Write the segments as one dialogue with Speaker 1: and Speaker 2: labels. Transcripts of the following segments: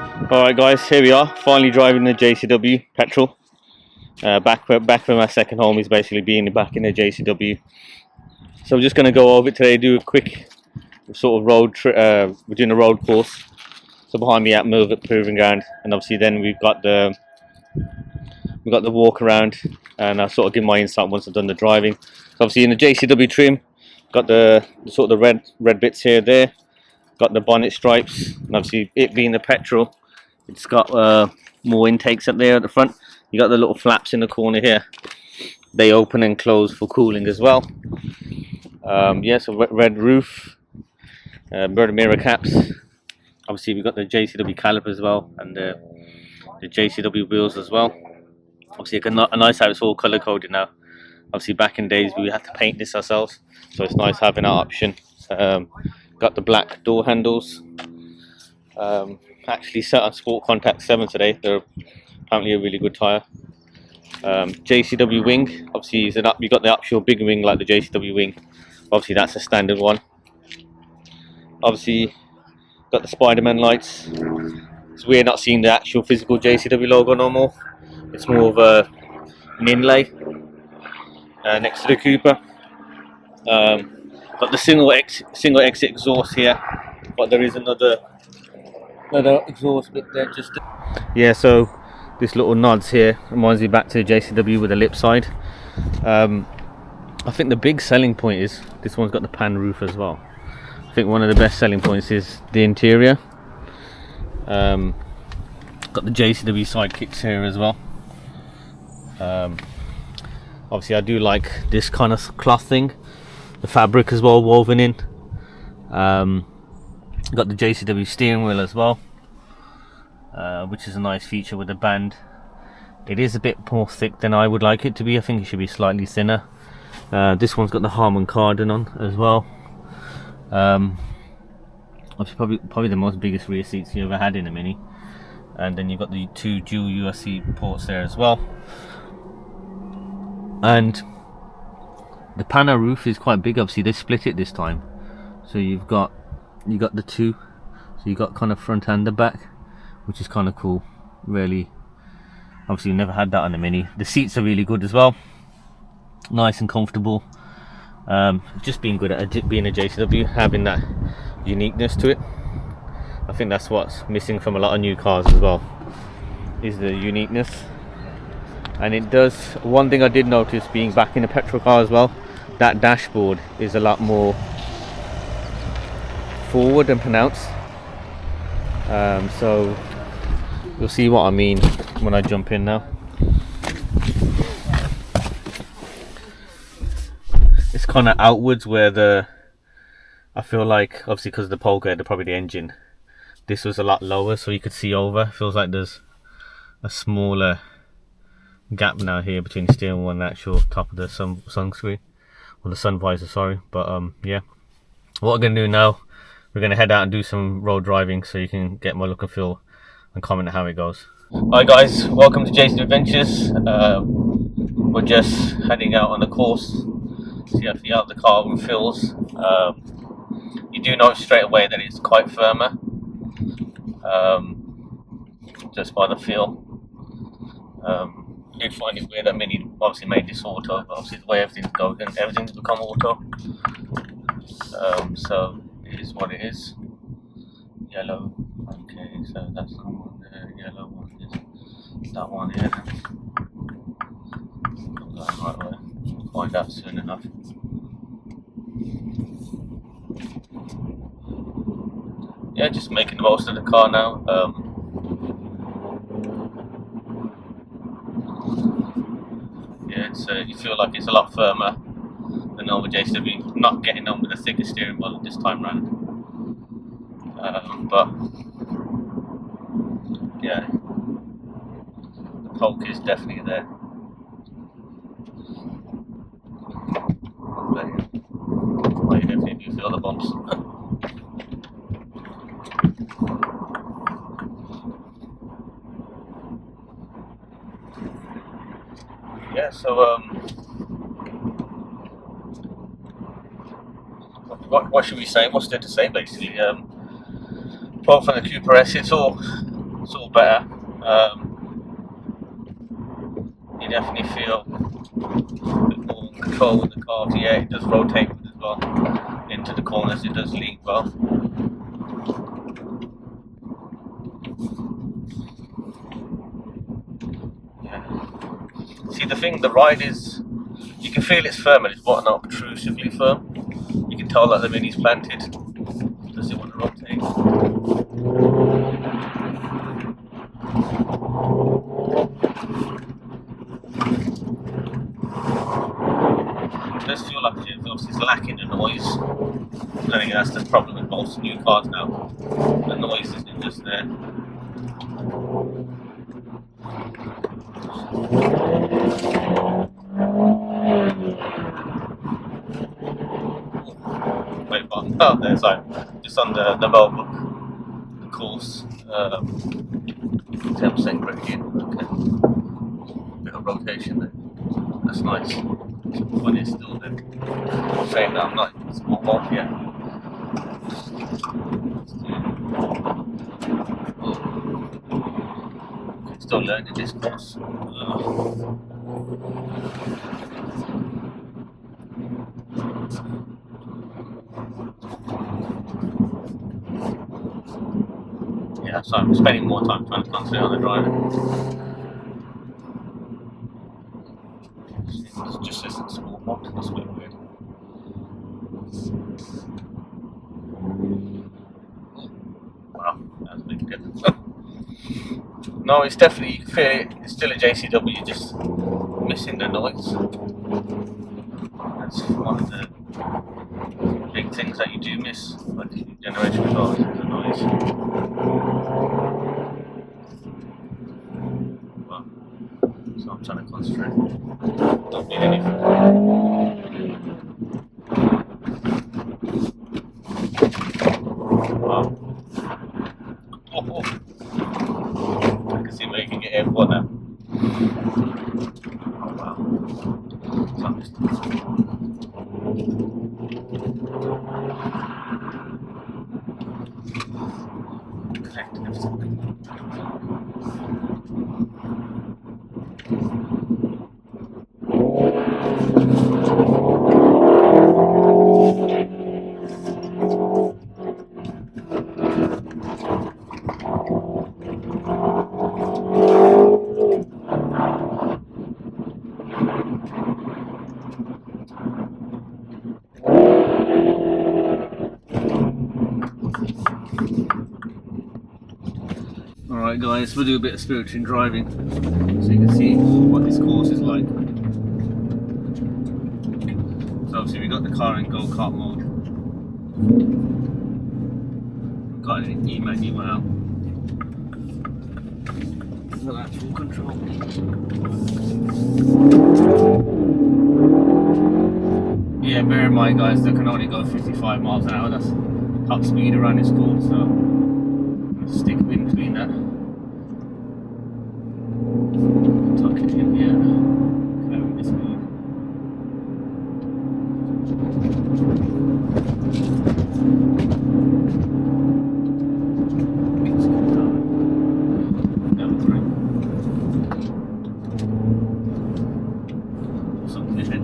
Speaker 1: Alright guys, here we are, finally driving the JCW Petrol. Back for my second home is basically being back in the JCW. So we're just going to go over it today, do a quick sort of road trip. We're doing a road course. So behind me at Millbrook Proving Ground, and obviously then we've got the walk around, and I'll sort of give my insight once I've done the driving. So obviously in the JCW trim, got the sort of the red bits here, there. Got the bonnet stripes, and obviously it being the Petrol, it's got more intakes up there at the front. You got the little flaps in the corner here. They open and close for cooling as well. Yeah, so red roof, bird mirror caps. Obviously we've got the JCW caliper as well, and the JCW wheels as well. Obviously a nice how it's all color coded now. Obviously back in days we had to paint this ourselves, so it's nice having that option. Got the black door handles. Actually set on Sport Contact 7 today. They're apparently a really good tyre. JCW wing, obviously you got the actual big wing like the JCW wing. Obviously that's a standard one. Obviously got the Spider-Man lights. So we're not seeing the actual physical JCW logo no more. It's more of an inlay next to the Cooper. Got the single exit exhaust here, but there is another exhaust bit there. Yeah, so this little nods here reminds me back to the JCW with the lip side. I think the big selling point is this one's got the pan roof as well. I think one of the best selling points is the interior. Got the JCW side kicks here as well. Obviously I do like this kind of cloth thing, the fabric as well woven in. Got the JCW steering wheel as well, which is a nice feature with the band. It is a bit more thick than I would like it to be. I think it should be slightly thinner. This one's got the Harman Kardon on as well. Obviously probably the most biggest rear seats you ever had in a Mini. And then you've got the two dual USB ports there as well. And the Pano roof is quite big. Obviously they split it this time, so you got the two, so you got kind of front and the back, which is kind of cool. Really, obviously you've never had that on a Mini. The seats are really good as well, nice and comfortable. Just being good at being a JCW, having that uniqueness to it. I think that's what's missing from a lot of new cars as well, is the uniqueness. And it does, one thing I did notice being back in a petrol car as well, that dashboard is a lot more forward and pronounced. So you'll see what I mean when I jump in now. It's kind of outwards where I feel like, obviously because of the polka head, probably the engine, this was a lot lower so you could see over. Feels like there's a smaller gap now here between the steering wheel and the actual top of the sun screen, or the sun visor, sorry. But yeah, what we're going to do now, we're going to head out and do some road driving so you can get my look and feel and comment on how it goes. Hi guys, welcome to Jason Adventures. We're just heading out on the course, see how the car feels. You do notice straight away that it's quite firmer, just by the feel. I did find it weird that Mini obviously made this auto, but obviously the way everything's going, everything's become auto. So it is what it is. Yellow, okay, so that's the one there. Yellow one is that one here. That right way. We'll find out soon enough. Yeah, just making the most of the car now. Yeah, you feel like it's a lot firmer than normal JCW. Not getting on with a thicker steering wheel this time round. But yeah, the poke is definitely there. But you definitely do feel the bumps. Yeah, so what should we say? What's there to say basically? Apart from the Cooper S, it's all it's all better. You definitely feel a bit more in control with the car. Yeah, it does rotate as well into the corners. It does lean well. Yeah. See, the thing, the ride is, you can feel it's firm and it's not obtrusively firm. You can tell that the mini's planted. Does it want to rotate? It does feel like it's lacking the noise. I think that's the problem with most new cars now. The noise isn't just there. Wait, button. Oh, there, sorry. Just on the Millbrook, the course. 10% braking. Okay. Bit of rotation there. That's nice. When it's still there. Saying that I'm not in small mod yet. Still learning this course. Yeah, so I'm spending more time trying to concentrate on the driving. It just isn't small mod, that's a bit weird. Wow, that's a big difference. No, it's definitely, you can feel it, it's still a JCW, just missing the noise. That's one of the big things that you do miss, like the generation cars, is the noise. Well, so I'm trying to concentrate. Don't need anything. Wow. Oh. I can see where you can get airport now. Oh wow. So I'm just connecting everything. Alright guys, we'll do a bit of spiritual driving so you can see what this course is like. So obviously we got the car in go-kart mode. We've got an E-manual. We've got full control. Yeah, bear in mind guys, they can only go 55 miles an hour. That's top speed around this course, so stick in between that. Tuck it in here. Carry this speed. Something ahead.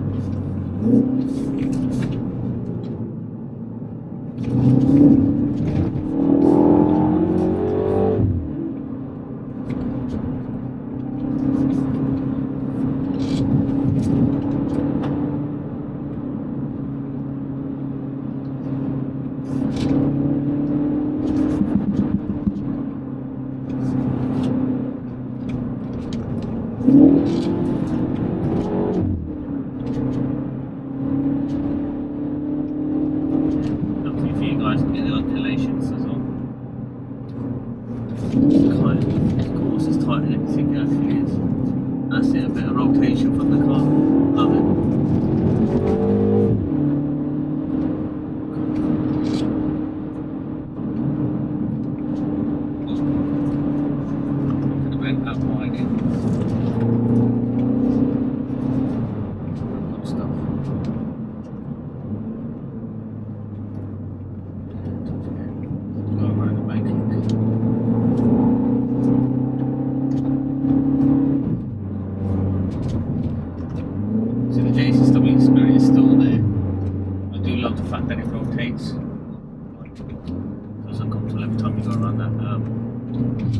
Speaker 1: So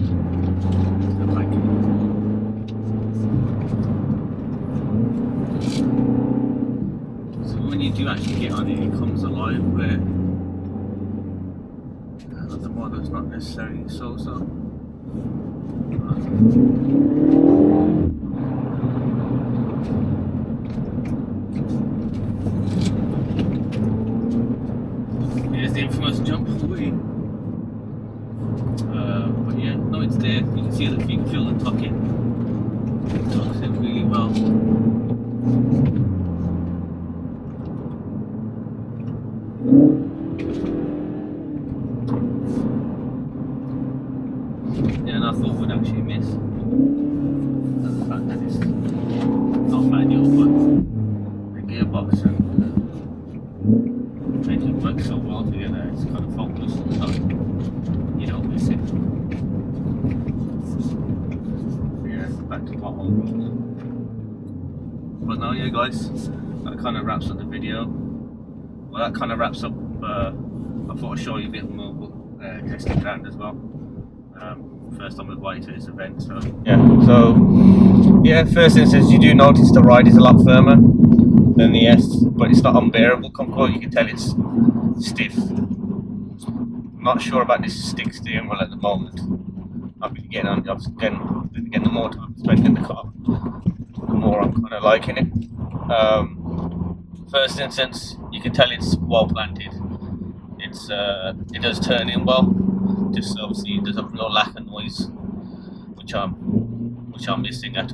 Speaker 1: when you do actually get on it, it comes alive where the model's not necessarily so. Here's the infamous jump away. But yeah, no, it's there. You can see that you can feel the tucking. It tucks it really well. Yeah, and I thought we'd actually miss the fact that it's not manual, but the gearbox and engine work so well together. It's kind of focused, so you don't miss it. Yeah, back to what whole road. But now, yeah, guys, that kind of wraps up the video. Well, that kind of wraps up. I thought I'd show you a bit more testing ground as well. First time invited to this event, so yeah. First instance, you do notice the ride is a lot firmer than the S, but it's not unbearable comfort. You can tell it's stiff. I'm not sure about this stick steering wheel at the moment. I've been getting the more time spent in the car, the more I'm kind of liking it. First instance, you can tell it's well planted. It does turn in well. Just obviously there's a real lack of noise, which I'm missing a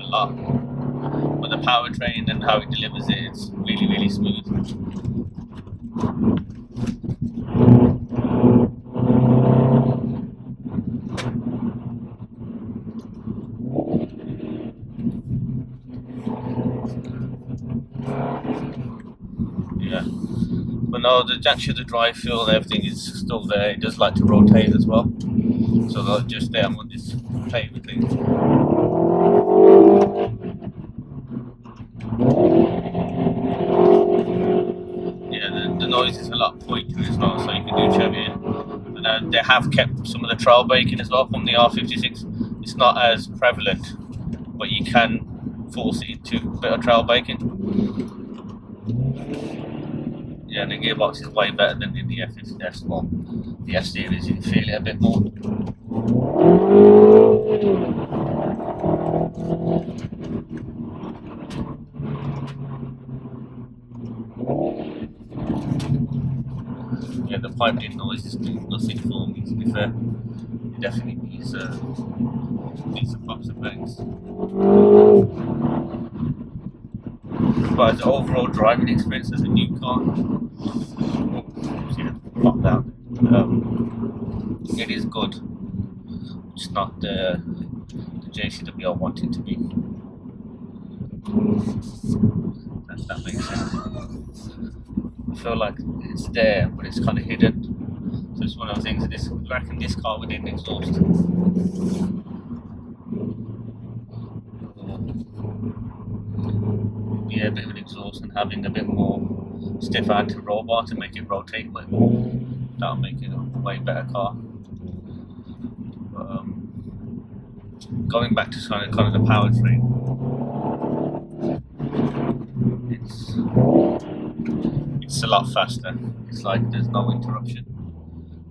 Speaker 1: lot. But the powertrain and how it delivers it, it's really smooth. Yeah. But no, actually the drive feel and everything is still there. It does like to rotate as well. So not just there, I'm on this pavement thing. Yeah, the noise is a lot pointier as well, so you can do Chevy. And they have kept some of the trail braking as well from the R56. It's not as prevalent, but you can force it into a bit of trail braking. Yeah, the gearbox is way better than in the F50S. Well, the F series, you can feel it a bit more. Yeah, the piped in noise is doing nothing for me, to be fair. It definitely needs some pops and bangs. But as an overall driving experience as a new car, pop down. It is good. It's not the JCW I want it to be. That makes sense. I feel like it's there, but it's kind of hidden. So it's one of the things that I reckon this car would need exhaust. Yeah, a bit of an exhaust and having a bit more stiff anti-roll bar to make it rotate, but that'll make it a way better car. But, going back to kind of the powertrain, it's a lot faster. It's like there's no interruption,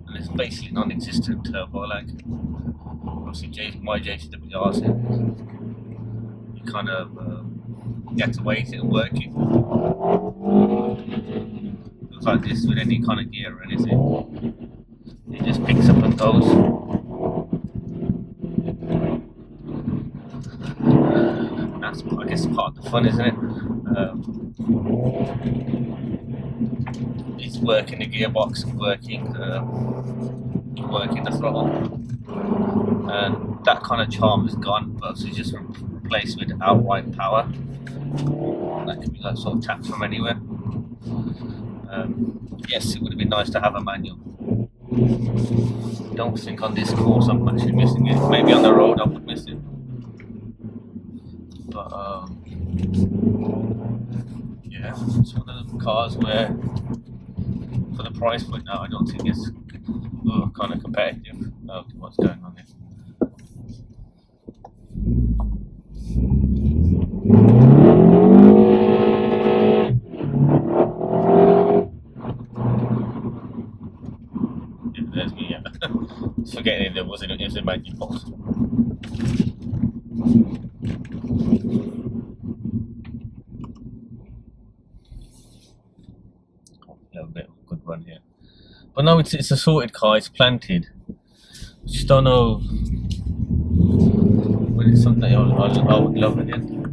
Speaker 1: and it's basically non-existent turbo lag. Obviously, my JCWRs, you kind of you have to wait it and work it. Looks like this with any kind of gear or anything. It just picks up and goes. That's, I guess, part of the fun, isn't it? It's working the gearbox and working the throttle, and that kind of charm is gone, but it's just replaced with outright power. That can be like sort of tapped from anywhere. Yes, it would have been nice to have a manual. Don't think on this course I'm actually missing it. Maybe on the road I would miss it. But yeah, it's one of the cars where, for the price point now, I don't think it's kind of competitive. Okay, what's going on here? Yeah, there's me. Yeah. Forgetting there was a manual box. A little bit of a good run here, but no, it's a sorted car. It's planted. Just don't know. Well, it's something I would love again.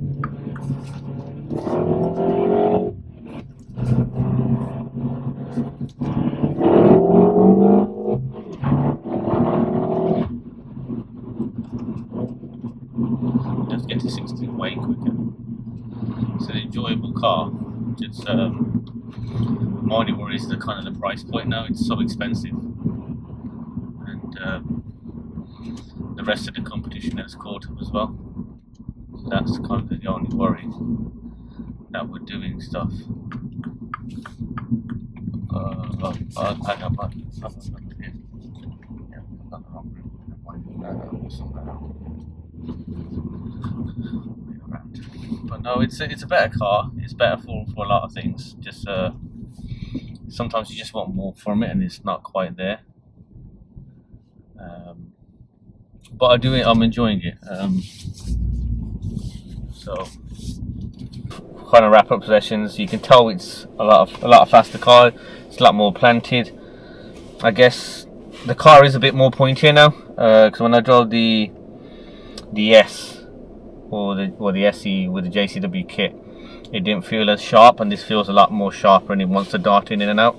Speaker 1: Just get to 60 way quicker. It's an enjoyable car. Just my only worry is the kind of the price point now. It's so expensive, and the rest of the competition has caught up as well. So that's kind of the only worry that we're doing stuff. I got my but no, it's a better car. It's better for a lot of things. Just sometimes you just want more from it, and it's not quite there. But I'm enjoying it. So kind of wrap up sessions. You can tell it's a lot of faster car. It's a lot more planted. I guess the car is a bit more pointier now. Because when I drove the S or the SE with the JCW kit, it didn't feel as sharp, and this feels a lot more sharper, and it wants to dart in and out.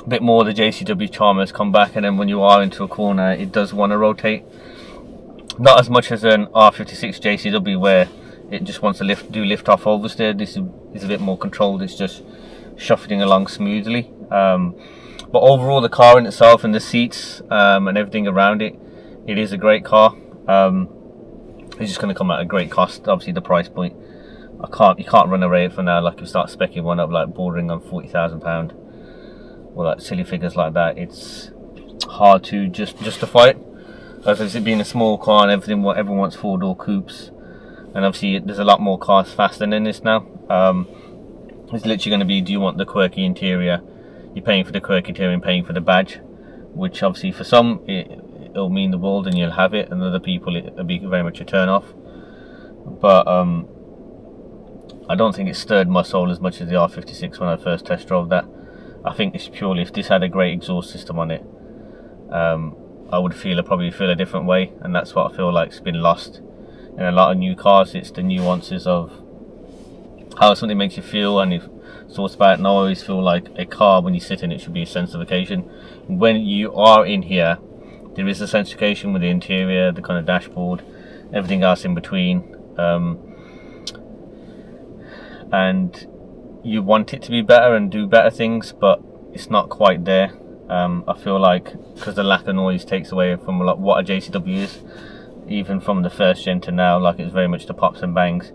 Speaker 1: A bit more of the JCW charm has come back, and then when you are into a corner, it does want to rotate. Not as much as an R56 JCW where it just wants to do lift off oversteer. This is a bit more controlled. It's just shuffling along smoothly. But overall, the car in itself and the seats and everything around it, it is a great car. It's just going to come at a great cost. Obviously, the price point. You can't run away for now. Like you start specking one up like bordering on £40,000, or like silly figures like that. It's hard to justify it. As it being a small car and everyone wants 4-door coupes, and obviously there's a lot more cars faster than this now. It's literally going to be, do you want the quirky interior? You're paying for the quirky interior and paying for the badge, which obviously for some it'll mean the world and you'll have it, and other people it'll be very much a turn off. But I don't think it stirred my soul as much as the R56 when I first test drove that. I think it's purely, if this had a great exhaust system on it, I would probably feel a different way, and that's what I feel like's been lost in a lot of new cars. It's the nuances of how something makes you feel, and it's thoughts about it. And I always feel like a car, when you sit in it, should be a sense of occasion. When you are in here, there is a sense of occasion with the interior, the kind of dashboard, everything else in between, and you want it to be better and do better things, but it's not quite there. I feel like because the lack of noise takes away from like what a JCW is, even from the first gen to now. Like, it's very much the pops and bangs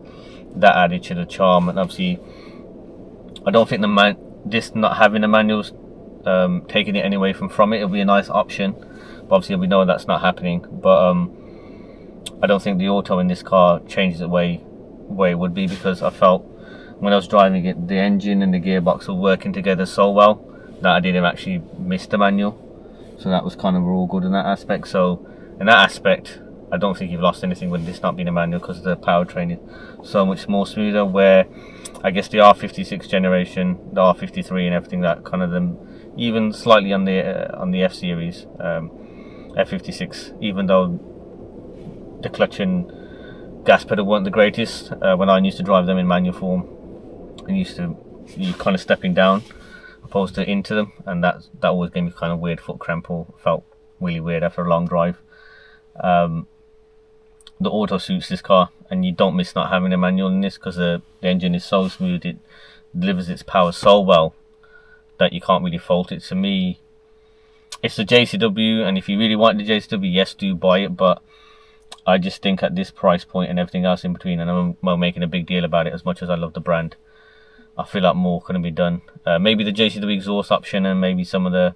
Speaker 1: that added to the charm. And obviously I don't think this not having the manuals taking it anyway from it. It'll be a nice option, but obviously we know that's not happening. But I don't think the auto in this car changes the way it would be, because I felt when I was driving it, the engine and the gearbox were working together so well that I didn't actually miss the manual. So that was kind of all good in that aspect. So in that aspect, I don't think you've lost anything with this not being a manual, because the powertrain is so much more smoother. Where I guess the R56 generation, the R53 and everything, that kind of them, even slightly on the F series, F56, even though the clutch and gas pedal weren't the greatest when I used to drive them in manual form, and you kind of stepping down opposed to into them, and that always gave me kind of weird foot cramp, or felt really weird after a long drive. The auto suits this car, and you don't miss not having a manual in this, because the engine is so smooth, it delivers its power so well that you can't really fault it. To me, it's the JCW, and if you really want the JCW, yes, do buy it. But I just think at this price point and everything else in between, and I'm not making a big deal about it as much as I love the brand, I feel like more can be done. Maybe the JCW exhaust option, and maybe some of the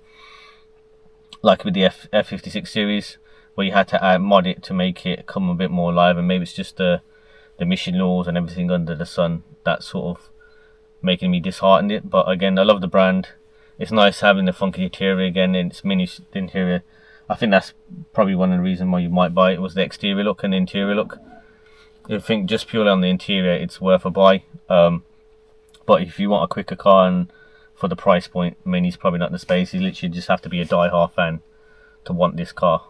Speaker 1: like with the F56 series, where you had to mod it to make it come a bit more alive, and maybe it's just the mission laws and everything under the sun that's sort of making me disheartened it. But again, I love the brand. It's nice having the funky interior again, and its mini interior. I think that's probably one of the reasons why you might buy it, was the exterior look and the interior look. I think just purely on the interior, it's worth a buy. But if you want a quicker car and for the price point, Mini's probably not the space. You literally just have to be a die-hard fan to want this car.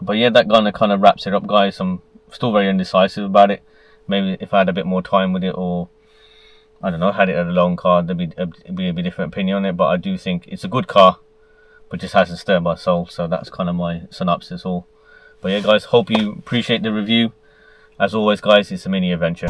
Speaker 1: But yeah, that kind of wraps it up, guys. I'm still very indecisive about it. Maybe if I had a bit more time with it, or I don't know, had it at a loan car, there'd be a bit different opinion on it. But I do think it's a good car, but just hasn't stirred my soul. So that's kind of my synopsis all. But yeah, guys, hope you appreciate the review. As always, guys, it's a mini adventure.